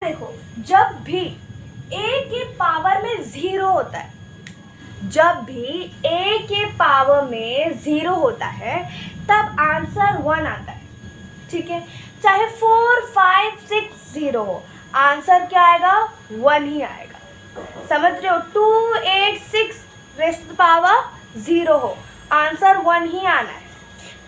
देखो, जब भी a के पावर में 0 होता है, जब भी a के पावर में 0 होता है तब आंसर 1 आता है। ठीक है, चाहे 4, 5, 6, 0 हो, आंसर क्या आएगा? 1 ही आएगा। समझ रहे हो? 2, 8, 6 रेस्ट टू द पावर 0 हो, आंसर 1 ही आना है।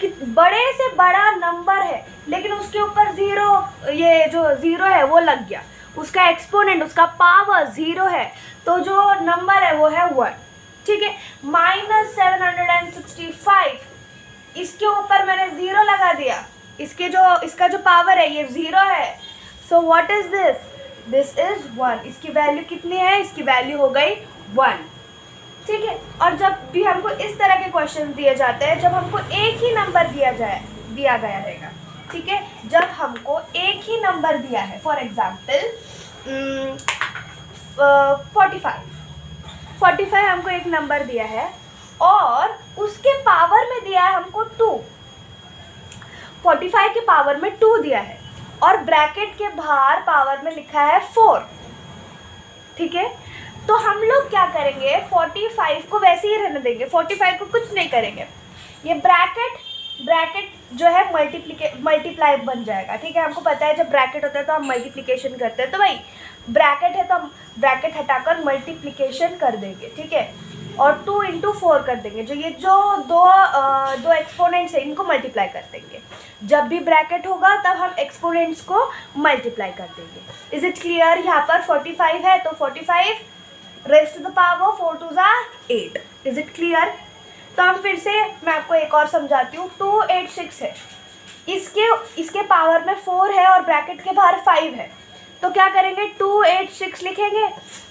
कि बड़े से बड़ा नंबर है लेकिन उसके ऊपर 0, ये जो 0 है वो लग गया, उसका एक्सपोनेंट, उसका पावर 0 है, तो जो नंबर है वो है 1। ठीक है, -765, इसके ऊपर मैंने 0 लगा दिया, इसका जो पावर है ये 0 है, so what is this? This is 1। इसकी वैल्यू कितनी है? इसकी वैल्यू हो गई 1। ठीक है, और जब भी हमको इस तरह के क्वेश्चन दिए जाते हैं, जब हमको एक ही नंबर दिया गया रहेगा, ठीक है, जब हमको एक ही नंबर दिया है, फॉर एग्जाम्पल 45 हमको एक नंबर दिया है और उसके पावर में दिया है हमको 2, 45 के पावर में 2 दिया है और ब्रैकेट के बाहर पावर में लिखा है 4। ठीक है, तो हम लोग क्या करेंगे? 45 को वैसे ही रहने देंगे, 45 को कुछ नहीं करेंगे। ये ब्रैकेट जो है मल्टीप्लाई बन जाएगा। ठीक है, हमको पता है जब ब्रैकेट होता है तो हम मल्टीप्लिकेशन करते हैं, तो भाई ब्रैकेट है तो हम ब्रैकेट हटाकर मल्टीप्लिकेशन कर देंगे। ठीक है, और 2 × 4 कर देंगे, जो दो एक्सपोनेंट्स है इनको मल्टीप्लाई कर देंगे। जब भी ब्रैकेट होगा तब हम एक्सपोनेंट्स को मल्टीप्लाई कर देंगे। Is it clear? यहाँ पर 45 है तो 45 raised to the power 4 2 8। Is it clear? तो हम फिर से मैं आपको एक और समझाती हूँ। 286 है, इसके पावर में 4 है और ब्रैकेट के बाहर 5 है, तो क्या करेंगे? 286 लिखेंगे,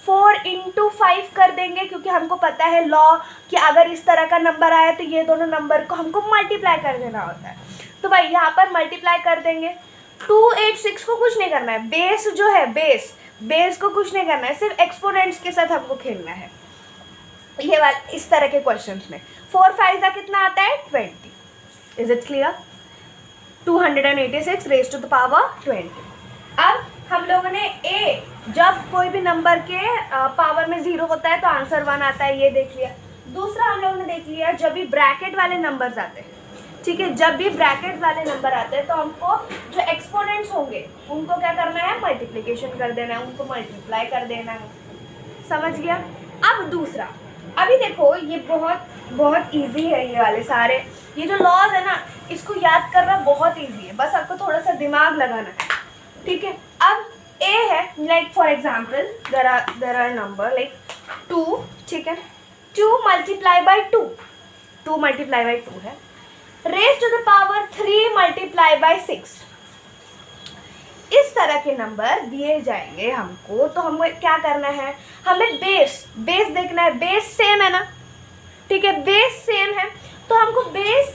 4 × 5 कर देंगे, क्योंकि हमको पता है लॉ कि अगर इस तरह का नंबर आया तो ये दोनों नंबर को हमको मल्टीप्लाई कर देना होता है। तो भाई यहाँ पर मल्टीप्लाई कर देंगे। 286 को कुछ नहीं करना है, बेस जो है बेस को कुछ नहीं करना है, सिर्फ एक्सपोनेंट्स के साथ हमको खेलना है। ये वाला इस तरह के क्वेश्चंस में 4 5 का कितना आता है? 20। Is it clear? 286 raise to the power 20। अब हम लोगों ने जब कोई भी नंबर के पावर में 0 होता है तो आंसर 1 आता है, ये देख लिया। दूसरा हम लोगों ने देख लिया जब भी ब्रैकेट वाले नंबर्स आते हैं। ठीक है, जब भी ब्रैकेट वाले नंबर आते हैं तो हमको जो एक्सपोनेंट्स होंगे उनको क्या करना है? मल्टीप्लिकेशन कर देना है, उनको मल्टीप्लाई कर देना है। समझ गया? अब दूसरा, अभी देखो ये बहुत इजी है, ये वाले सारे ये जो लॉज है ना, इसको याद करना बहुत इजी है, बस आपको थोड़ा सा दिमाग लगाना है। ठीक है, अब a है, like for example there are number like 2। ठीक है, 2 मल्टीप्लाई बाई 2 है, raise to the power 3 multiply by 6। इस तरह के नंबर दिए जाएंगे हमको, तो हमें क्या करना है? हमें बेस देखना है। बेस सेम है ना? ठीक है, बेस सेम है तो हमको बेस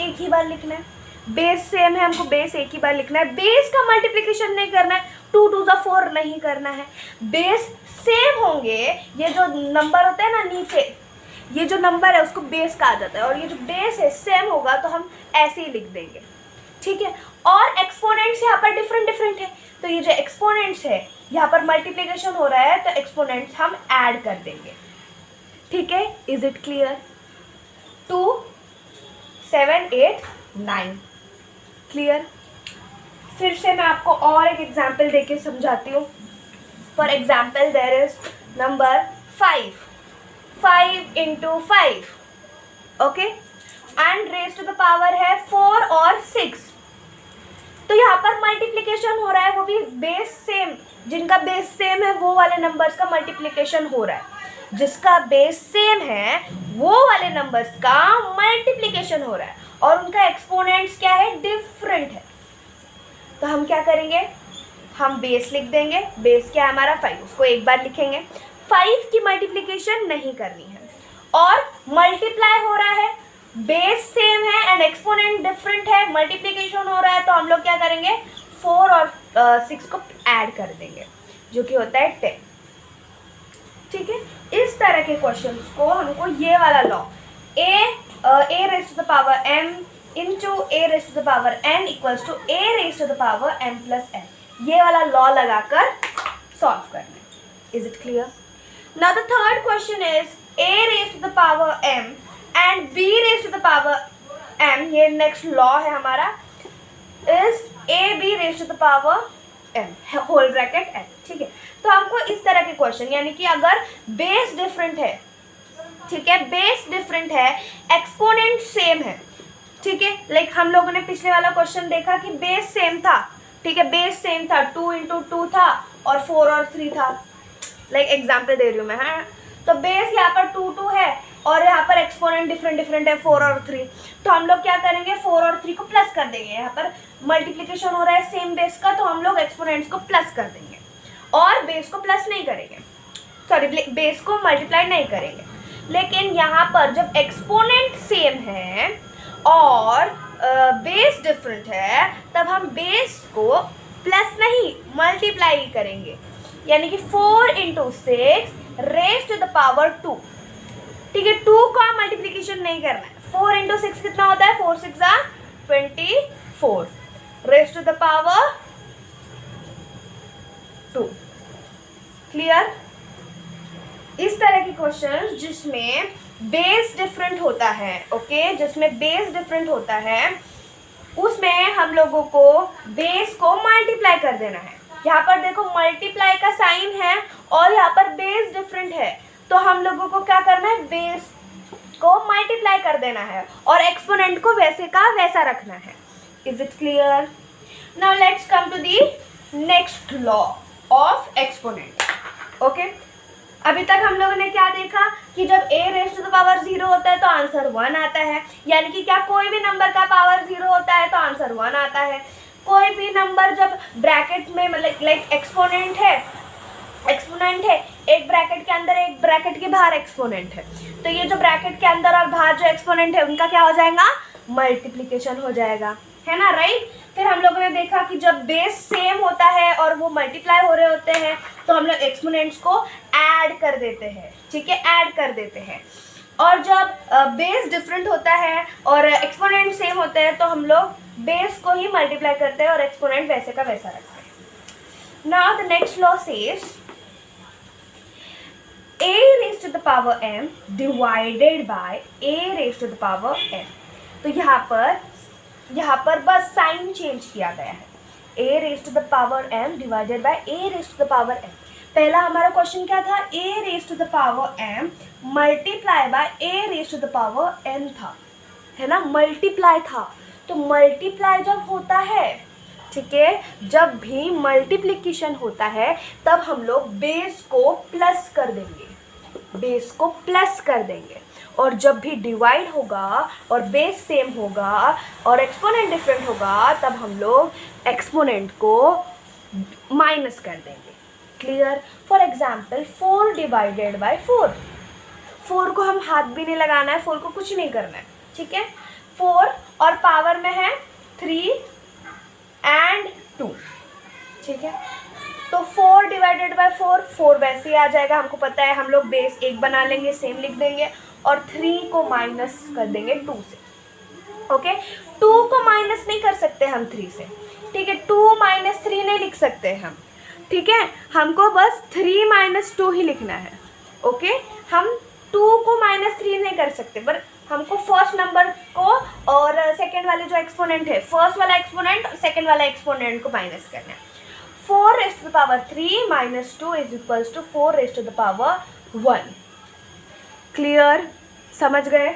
एक ही बार लिखना है। बेस सेम है, हमको बेस एक ही बार लिखना है। बेस का मल्टीप्लिकेशन नहीं करना है, 2 2 4 नहीं करना है। बेस सेम होंगे, ये जो नंबर होता है ना नीचे, ये जो नंबर है उसको बेस कहा जाता है, और ये जो बेस है सेम होगा तो हम ऐसे ही लिख देंगे। ठीक है, और एक्सपोनेंट्स यहाँ पर डिफरेंट है, तो ये जो एक्सपोनेंट्स है यहाँ पर मल्टीप्लिकेशन हो रहा है तो एक्सपोनेंट्स हम ऐड कर देंगे। ठीक है, इज इट क्लियर? 2 7 8 9 क्लियर? फिर से मैं आपको और एक एग्जाम्पल देके समझाती हूँ। For example there is number 5 × 5, okay, and raise to the power है 4 और 6। तो यहाँ पर मल्टीप्लिकेशन हो रहा है, वो भी बेस सेम, जिनका बेस सेम है वो वाले नंबर्स का मल्टीप्लिकेशन हो रहा है। जिसका बेस सेम है वो वाले नंबर्स का मल्टीप्लिकेशन हो रहा है, और उनका एक्सपोनेंट्स क्या है? डिफरेंट है। तो हम क्या करेंगे? हम बेस लिख देंगे। बेस क्या है हमारा? 5, उसको एक बार लिखेंगे। 5 की मल्टीप्लिकेशन नहीं करनी है, और मल्टीप्लाई हो रहा है, बेस सेम है एंड एक्सपोनेंट डिफरेंट है, मल्टीप्लिकेशन हो रहा है, तो हम लोग क्या करेंगे? 4 और 6 को ऐड कर देंगे, जो कि होता है 10। ठीक है, इस तरह के क्वेश्चंस को हमको ये वाला law a raised to the power m into a raised to the power n equals to a raised to the power m plus n, ये वाला लॉ लगाकर सॉल्व करना है। Is it clear? Now the third question is a raised to the power m and b raised to the power m, ये next law है हमारा, is ab raised to the power m whole bracket m। ठीक है, तो हमको इस तरह के क्वेश्चन, यानी कि अगर बेस डिफरेंट है, ठीक है, बेस डिफरेंट है, एक्सपोनेंट सेम है, ठीक है, लाइक हम लोगों ने पिछले वाला क्वेश्चन देखा कि बेस सेम था, ठीक है, बेस सेम था, 2 × 2 था और 4 और 3 था, लाइक एग्जाम्पल दे रही हूँ मैं, हाँ। तो बेस यहाँ पर 2 2 है और यहाँ पर एक्सपोनेंट डिफरेंट है 4 और 3, तो हम लोग क्या करेंगे, 4 और 3 को प्लस कर देंगे। यहाँ पर मल्टीप्लिकेशन हो रहा है सेम बेस का, तो हम लोग एक्सपोनेंट्स को प्लस कर देंगे और बेस को प्लस नहीं करेंगे, सॉरी बेस को मल्टीप्लाई नहीं करेंगे। लेकिन यहाँ पर जब एक्सपोनेंट सेम है और बेस डिफरेंट है, तब हम बेस को प्लस नहीं मल्टीप्लाई करेंगे, यानी कि 4 × 6 रेज़ टू द पावर 2, ठीक है, 2 का मल्टीप्लिकेशन नहीं करना है। 4 × 6 कितना होता है, 4 6 24 raise to the power 2। Clear? इस तरह के क्वेश्चन जिसमें बेस डिफरेंट होता है, ओके, जिसमें बेस डिफरेंट होता है, उसमें हम लोगों को बेस को मल्टीप्लाई कर देना है। यहाँ पर देखो मल्टीप्लाई का साइन है और यहाँ पर बेस डिफरेंट है, तो हम लोगों को क्या करना है, बेस को मल्टीप्लाई कर देना है और एक्सपोनेंट को वैसे का वैसा रखना है। Is it clear? Now let's come to the next law of exponent. Okay, अभी तक हम लोगों ने क्या देखा कि जब a raise to the power 0 होता है तो आंसर 1 आता है, यानी कि क्या कोई भी नंबर का पावर 0 होता है तो आंसर 1 आता है। कोई भी नंबर जब ब्रैकेट में मतलब लाइक एक्सपोनेंट है, एक ब्रैकेट के अंदर एक ब्रैकेट के बाहर एक्सपोनेंट है, तो ये जो ब्रैकेट के अंदर और बाहर जो एक्सपोनेंट है उनका क्या हो जाएगा, मल्टीप्लिकेशन हो जाएगा, है ना, राइट। फिर हम लोगों ने देखा कि जब बेस सेम होता है और वो मल्टीप्लाई हो रहे होते हैं तो हम लोग एक्सपोनेंट्स को ऐड कर देते हैं, ठीक है, ऐड कर देते हैं। और जब बेस डिफरेंट होता है और एक्सपोनेंट सेम होते हैं तो हम लोग बेस को ही मल्टीप्लाई करते हैं और एक्सपोनेंट वैसे का वैसा रखते हैं। Now the next law says a raised to the power m divided by a raised to the power m। तो यहाँ पर बस साइन चेंज किया गया है, a raised to the power m divided by a raised to the power m। पहला हमारा question क्या था, a raised to the power m multiply by a raised to the power n था, है ना, मल्टीप्लाई था। तो मल्टीप्लाई जब होता है, ठीक है, जब भी मल्टीप्लिकेशन होता है तब हम लोग बेस को प्लस कर देंगे, बेस को प्लस कर देंगे। और जब भी डिवाइड होगा और बेस सेम होगा और एक्सपोनेंट डिफरेंट होगा तब हम लोग एक्सपोनेंट को माइनस कर देंगे। Clear? For example 4 divided by 4, 4 को हम हाथ भी नहीं लगाना है, 4 को कुछ नहीं करना है, ठीक है, 4 और पावर में है 3 and 2, ठीक है, तो 4 डिवाइडेड बाय 4, 4 वैसे ही आ जाएगा, हमको पता है, हम लोग बेस 1 बना लेंगे, सेम लिख देंगे और 3 को माइनस कर देंगे 2 से। ओके, 2 को माइनस नहीं कर सकते हम 3 से, ठीक है, 2 - 3 नहीं लिख सकते हम, ठीक है, हमको बस 3 - 2 ही लिखना है। ओके, हम 2 को -3 नहीं कर सकते, पर हमको फर्स्ट नंबर को और सेकेंड वाले जो एक्सपोनेंट है, फर्स्ट वाला एक्सपोनेंट और सेकेंड वाला एक्सपोनेंट को माइनस करना है। 4 raised to the power 3 minus 2 is equals to 4 raised to the power 1। Clear? समझ गए?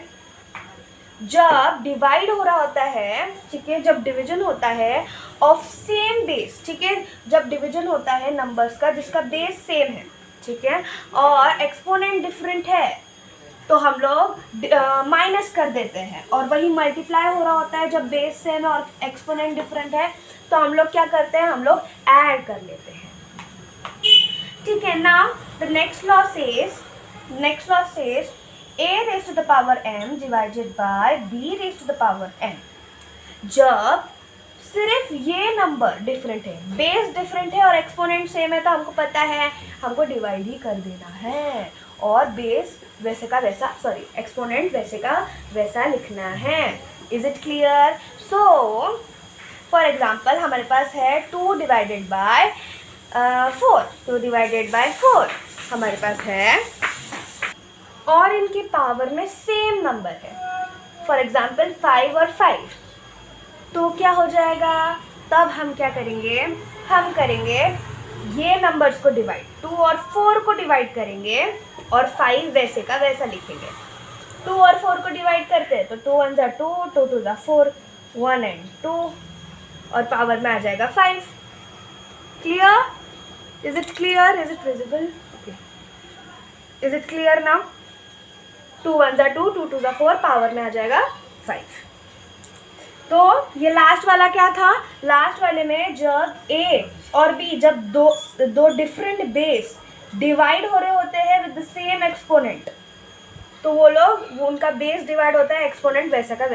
जब डिवाइड हो रहा होता है, ठीक है, जब डिवीजन होता है ऑफ सेम बेस, ठीक है, जब डिवीजन होता है नंबर्स का जिसका बेस सेम है, ठीक है, और एक्सपोनेंट डिफरेंट है, तो हम लोग माइनस कर देते हैं। और वही मल्टीप्लाई हो रहा होता है जब बेस सेम और एक्सपोनेंट डिफरेंट है, तो हम लोग क्या करते हैं, हम लोग ऐड कर लेते हैं, ठीक है। Now the next law says a raised to the power m divided by b raised to the power n। जब सिर्फ ये नंबर डिफरेंट है, बेस डिफरेंट है और एक्सपोनेंट सेम है, तो हमको पता है हमको डिवाइड ही कर देना है और बेस वैसे का वैसा, सॉरी, एक्सपोनेंट वैसे का वैसा लिखना है। Is it clear? So for example हमारे पास है 2 डिवाइडेड बाय 4, 2 डिवाइडेड बाय 4 हमारे पास है, और इनकी पावर में सेम नंबर है, फॉर एग्जाम्पल 5 और 5, तो क्या हो जाएगा, तब हम क्या करेंगे, हम करेंगे ये नंबर्स को डिवाइड, 2 और 4 को डिवाइड करेंगे और 5 वैसे का वैसा लिखेंगे। 2 और 4 को डिवाइड करते हैं तो 2 1 जा 2, 2 2 जा 4, 1 and 2 और पावर में आ जाएगा 5। Clear? Is it clear? Is it visible? Okay, is it clear now? 2 1 जा 2, 2 2 जा 4, पावर में आ जाएगा 5। तो ये लास्ट वाला क्या था, लास्ट वाले में जब a और b, जब दो डिफरेंट बेस डिवाइड हो रहे होते हैं विद द सेम एक्सपोनेंट, तो वो लोग, उनका बेस डिवाइड होता है, एक्सपोनेंट वैसा का वैसा